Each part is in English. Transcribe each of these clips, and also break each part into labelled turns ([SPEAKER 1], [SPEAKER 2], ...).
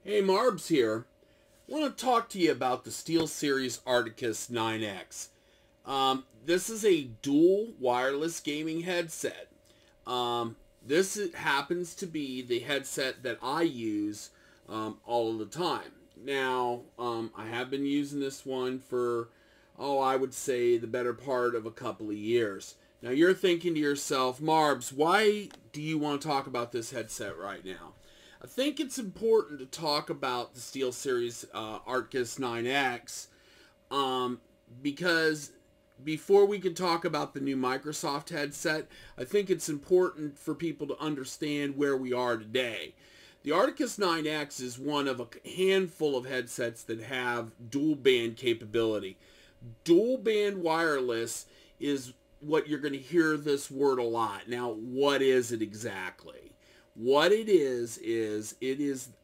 [SPEAKER 1] Hey, Marbs here. I want to talk to you about the Steelseries ARCTIS 9X. This is a dual wireless gaming headset. This happens to be the headset that I use all of the time. Now, I have been using this one for, I would say the better part of a couple of years. Now, you're thinking to yourself, Marbs, why do you want to talk about this headset right now? I think it's important to talk about the Steelseries ARCTIS 9X because before we can talk about the new Microsoft headset, I think it's important for people to understand where we are today. The ARCTIS 9X is one of a handful of headsets that have dual band capability. Dual band wireless is what you're going to hear this word a lot. Now, what is it exactly? What it is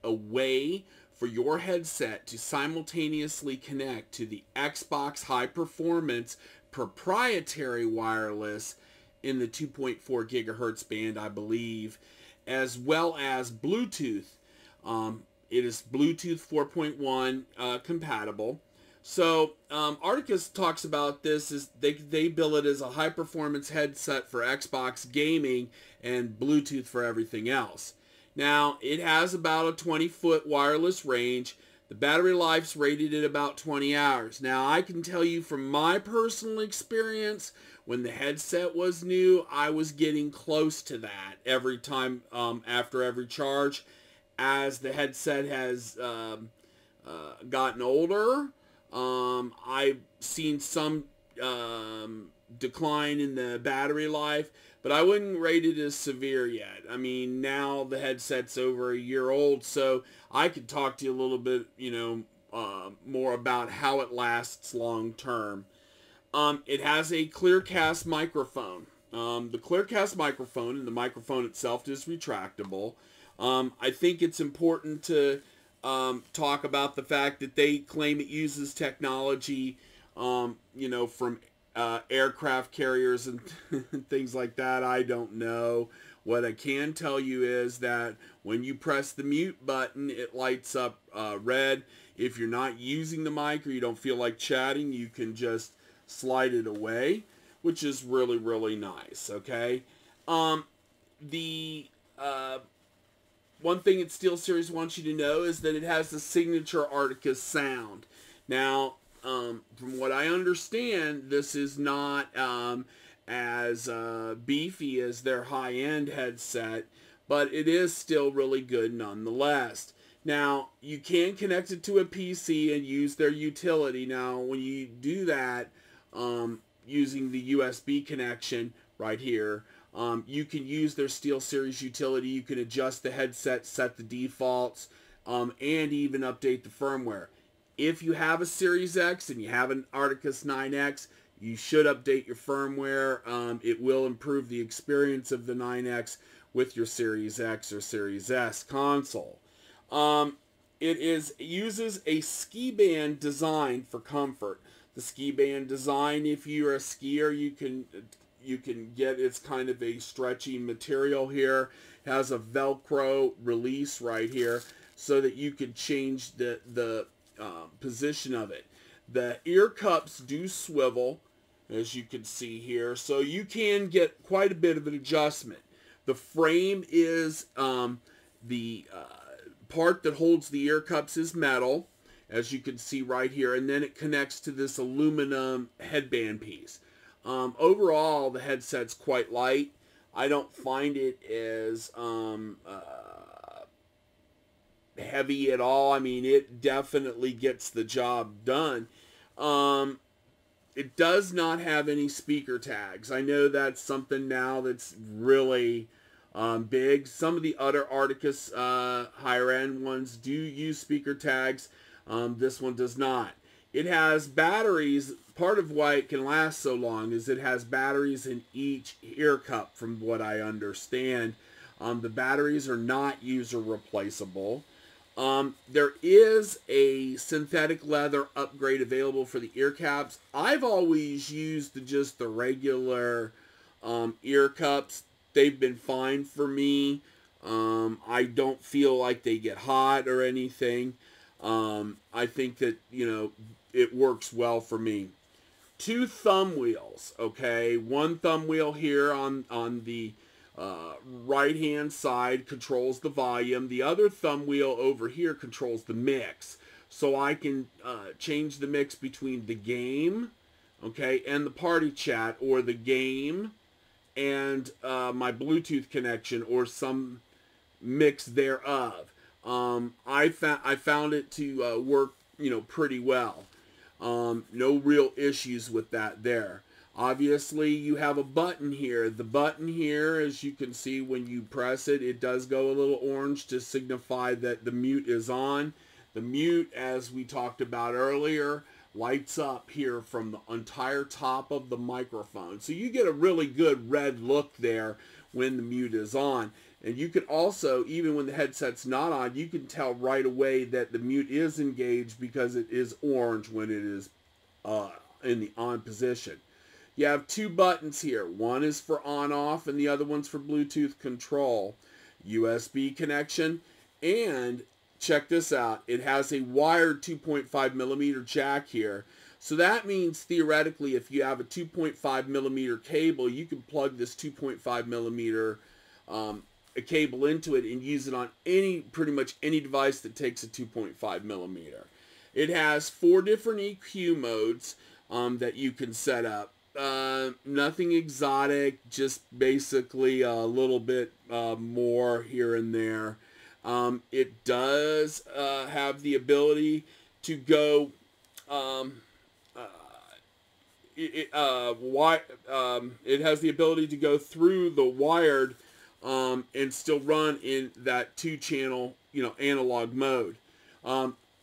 [SPEAKER 1] a way for your headset to simultaneously connect to the Xbox high performance proprietary wireless in the 2.4 gigahertz band, I believe, as well as Bluetooth. It is Bluetooth 4.1 compatible. So ARCTIS talks about this as they bill it as a high performance headset for Xbox gaming and Bluetooth for everything else. Now it has about a 20-foot wireless range. The battery life's rated at about 20 hours. Now I can tell you from my personal experience, when the headset was new, I was getting close to that every time after every charge. As the headset has gotten older, I've seen some decline in the battery life, but I wouldn't rate it as severe yet. I mean, now the headset's over a year old, so I could talk to you a little bit, more about how it lasts long term. It has a ClearCast microphone. The ClearCast microphone and the microphone itself is retractable. I think it's important to talk about the fact that they claim it uses technology, from aircraft carriers and things like that. I don't know. What I can tell you is that when you press the mute button, it lights up red. If you're not using the mic or you don't feel like chatting, you can just slide it away, which is really, really nice, okay? The one thing that SteelSeries wants you to know is that it has the signature ARCTIS sound. Now, from what I understand, this is not as beefy as their high-end headset, but it is still really good nonetheless. Now, you can connect it to a PC and use their utility. Now, when you do that, using the USB connection right here, you can use their SteelSeries utility. You can adjust the headset, set the defaults, and even update the firmware. If you have a Series X and you have an ARCTIS 9X, you should update your firmware. It will improve the experience of the 9X with your Series X or Series S console. It uses a ski band design for comfort. The ski band design, if you're a skier, you can get, it's kind of a stretchy material here. It has a Velcro release right here so that you could change the position of it. The ear cups do swivel, as you can see here, so you can get quite a bit of an adjustment. The frame is the part that holds the ear cups is metal, as you can see right here, and then it connects to this aluminum headband piece. Overall, the headset's quite light. I don't find it as heavy at all. I mean, it definitely gets the job done. It does not have any speaker tags. I know that's something now that's really big. Some of the other ARCTIS higher end ones do use speaker tags. This one does not. It has batteries. Part of why it can last so long is it has batteries in each ear cup, from what I understand. The batteries are not user replaceable. There is a synthetic leather upgrade available for the ear caps. I've always used just the regular ear cups. They've been fine for me. I don't feel like they get hot or anything. I think that, it works well for me. Two thumb wheels, okay? One thumb wheel here on the right-hand side controls the volume. The other thumb wheel over here controls the mix. So I can change the mix between the game, okay, and the party chat, or the game and my Bluetooth connection, or some mix thereof. I found it to work, pretty well. No real issues with that there. Obviously, you have a button here. The button here, as you can see, when you press it, it does go a little orange to signify that the mute is on. The mute, as we talked about earlier, lights up here from the entire top of the microphone. So you get a really good red look there when the mute is on. And you can also, even when the headset's not on, you can tell right away that the mute is engaged because it is orange when it is in the on position. You have two buttons here. One is for on-off and the other one's for Bluetooth control. USB connection, and check this out. It has a wired 2.5 millimeter jack here. So that means theoretically if you have a 2.5 millimeter cable, you can plug this 2.5 millimeter a cable into it and use it on pretty much any device that takes a 2.5 millimeter. It has 4 different EQ modes that you can set up. Nothing exotic, just basically a little bit more here and there. It does have the ability to go it has the ability to go through the wired and still run in that 2-channel, analog mode.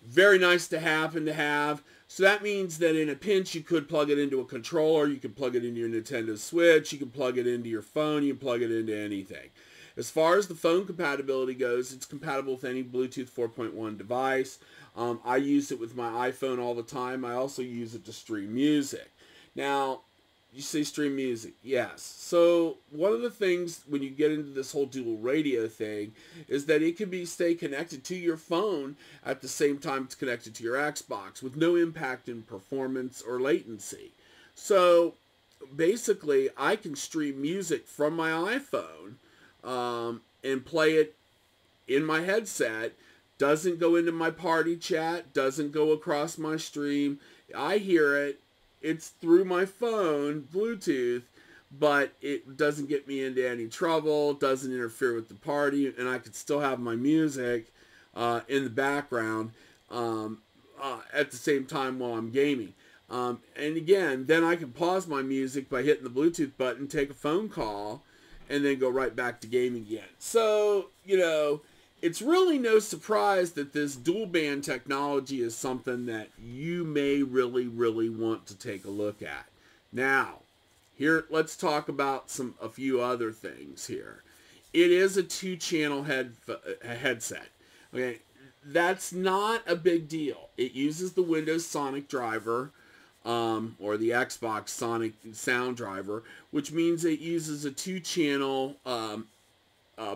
[SPEAKER 1] Very nice to have. So that means that in a pinch, you could plug it into a controller, you can plug it into your Nintendo Switch, you can plug it into your phone, you can plug it into anything. As far as the phone compatibility goes, it's compatible with any Bluetooth 4.1 device. I use it with my iPhone all the time. I also use it to stream music. Now, you say stream music, yes. So one of the things when you get into this whole dual radio thing is that it can stay connected to your phone at the same time it's connected to your Xbox with no impact in performance or latency. So basically, I can stream music from my iPhone and play it in my headset. Doesn't go into my party chat, doesn't go across my stream. I hear it. It's through my phone, Bluetooth, but it doesn't get me into any trouble, doesn't interfere with the party, and I could still have my music in the background at the same time while I'm gaming. And again, then I can pause my music by hitting the Bluetooth button, take a phone call, and then go right back to gaming again. So, it's really no surprise that this dual band technology is something that you may really, really want to take a look at. Now, here, let's talk about a few other things here. It is a 2-channel headset. Okay, that's not a big deal. It uses the Windows Sonic driver, or the Xbox Sonic sound driver, which means it uses a 2-channel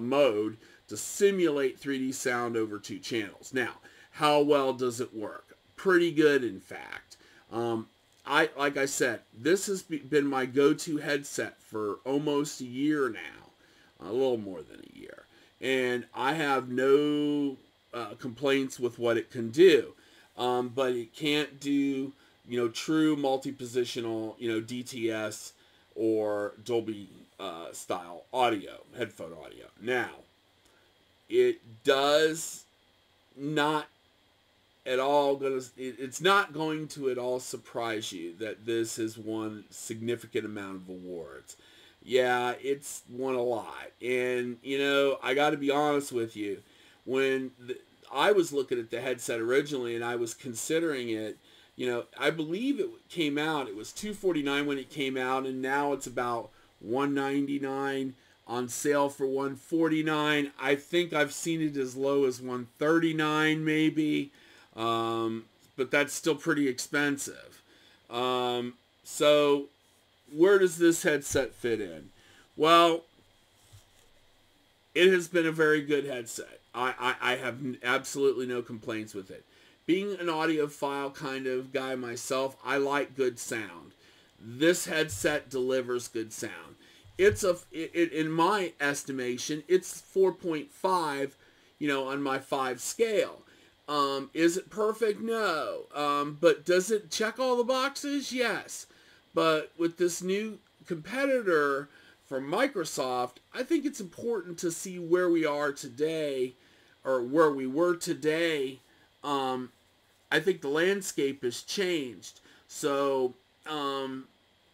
[SPEAKER 1] mode to simulate 3D sound over 2 channels. Now, how well does it work? Pretty good, in fact. Like I said, this has been my go-to headset for almost a year now, a little more than a year, and I have no complaints with what it can do. But it can't do, true multi-positional, DTS or Dolby style audio, headphone audio. Now, it does not at all it's not going to at all surprise you that this has won significant amount of awards. Yeah, it's won a lot. And, I got to be honest with you, when I was looking at the headset originally and I was considering it, I believe it came out, it was $249 when it came out, and now it's about $199 on sale for $149. I think I've seen it as low as $139 maybe, but that's still pretty expensive. So where does this headset fit in? Well, it has been a very good headset. I have absolutely no complaints with it. Being an audiophile kind of guy myself, I like good sound. This headset delivers good sound. In my estimation, it's 4.5, on my 5 scale. Is it perfect? No. But does it check all the boxes? Yes. But with this new competitor from Microsoft, I think it's important to see where we are today, or where we were today. I think the landscape has changed. So,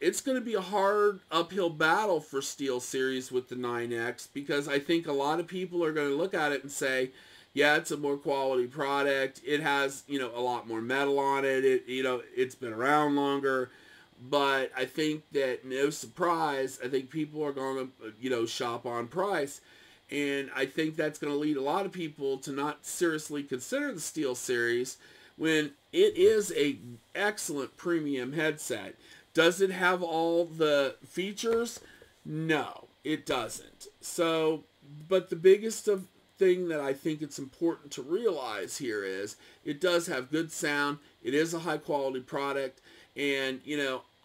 [SPEAKER 1] it's going to be a hard uphill battle for SteelSeries with the 9X, because I think a lot of people are going to look at it and say, yeah, it's a more quality product. It has, a lot more metal on it. It's been around longer. But I think that, no surprise, I think people are going to, shop on price. And I think that's going to lead a lot of people to not seriously consider the SteelSeries when it is an excellent premium headset. Does it have all the features? No, it doesn't. So, but the biggest thing that I think it's important to realize here is it does have good sound. It is a high quality product. And,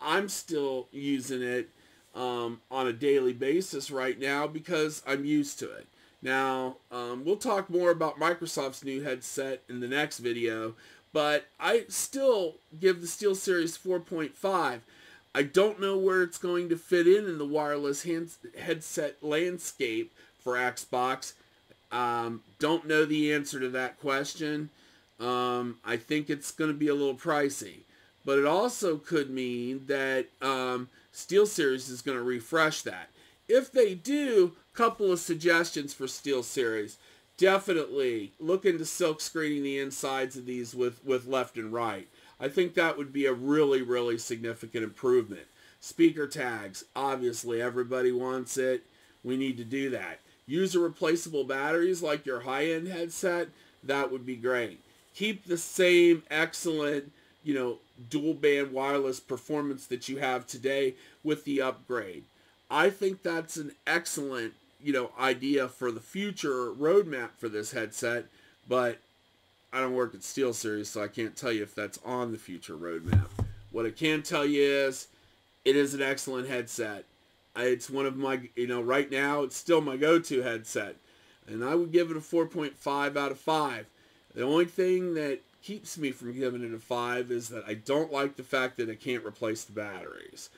[SPEAKER 1] I'm still using it on a daily basis right now because I'm used to it. Now, we'll talk more about Microsoft's new headset in the next video, but I still give the SteelSeries 4.5. I don't know where it's going to fit in the wireless headset landscape for Xbox. Don't know the answer to that question. I think it's going to be a little pricey. But it also could mean that SteelSeries is going to refresh that. If they do, a couple of suggestions for SteelSeries. Definitely look into silk screening the insides of these with left and right. I think that would be a really, really significant improvement. Speaker tags. Obviously, everybody wants it. We need to do that. User replaceable batteries like your high-end headset. That would be great. Keep the same excellent, dual band wireless performance that you have today with the upgrade. I think that's an excellent, idea for the future roadmap for this headset, but I don't work at SteelSeries, so I can't tell you if that's on the future roadmap. What I can tell you is it is an excellent headset. It's one of my, right now it's still my go-to headset, and I would give it a 4.5 out of 5. The only thing that keeps me from giving it a 5 is that I don't like the fact that I can't replace the batteries.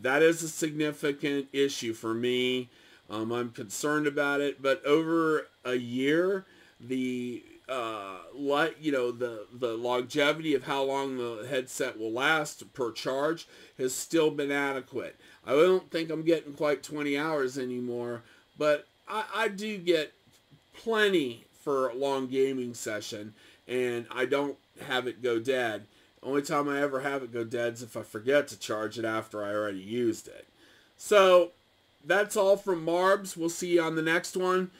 [SPEAKER 1] That is a significant issue for me. I'm concerned about it, but over a year, the longevity of how long the headset will last per charge has still been adequate. I don't think I'm getting quite 20 hours anymore, but I do get plenty for a long gaming session, and I don't have it go dead. The only time I ever have it go dead is if I forget to charge it after I already used it. So that's all from Marbs. We'll see you on the next one.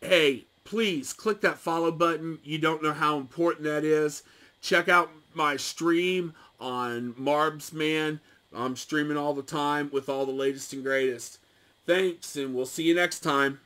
[SPEAKER 1] Hey, please click that follow button. You don't know how important that is. Check out my stream on marlbsmann. I'm streaming all the time with all the latest and greatest. Thanks, and we'll see you next time.